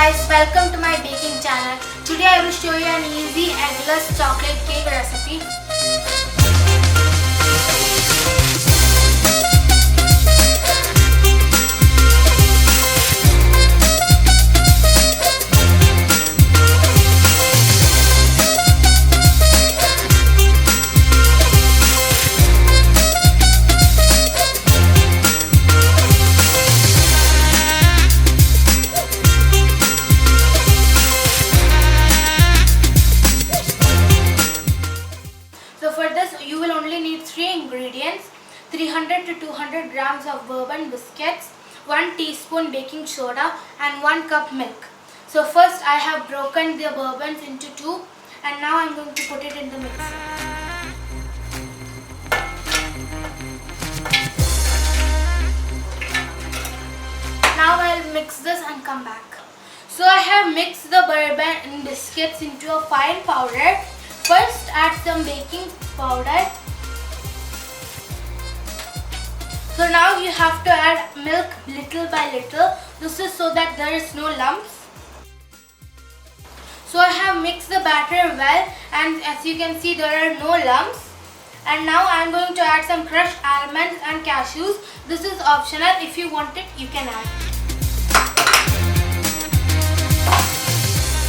guys, welcome to my baking channel. Today I will show you an easy eggless chocolate cake recipe. So for this you will only need 3 ingredients: 300 to 200 grams of bourbon biscuits, 1 teaspoon baking soda and 1 cup milk. So first I have broken the bourbons into 2 and now I am going to put it in the mixer. Now I will mix this and come back. So I have mixed the bourbon and biscuits into a fine powder. First add some baking powder. So now you have to add milk little by little. This is so that there is no lumps. So I have mixed the batter well and as you can see there are no lumps. And now I am going to add some crushed almonds and cashews. This is optional. If you want it, you can add.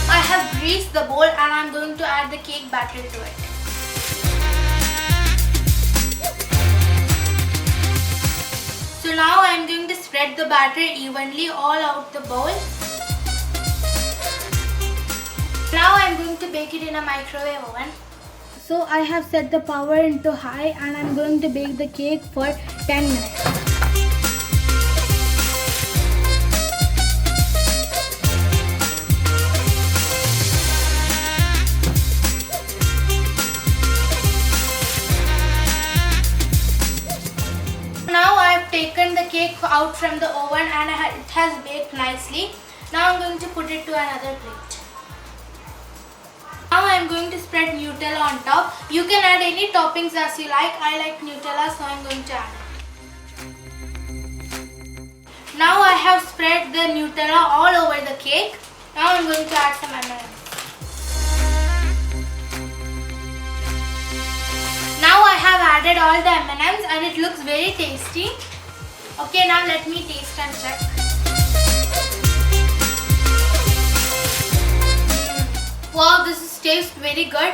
I have greased the bowl and I am going to add the cake batter to it. So now I am going to spread the batter evenly all out the bowl. Now I am going to bake it in a microwave oven. So I have set the power into high and I am going to bake the cake for 10 minutes. Now I have taken the cake out from the oven and it has baked nicely. Now I am going to put it to another plate. Now I am going to spread Nutella on top. You can add any toppings as you like. I like Nutella, so I am going to add it. Now I have spread the Nutella all over the cake. Now I am going to add some M&Ms. Now I have added all the M&Ms and it looks very tasty. Okay, now let me taste and check. Wow, this tastes very good.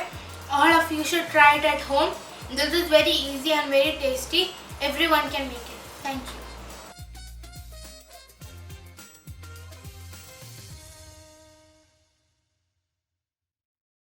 All of you should try it at home. This is very easy and very tasty. Everyone can make it. Thank you.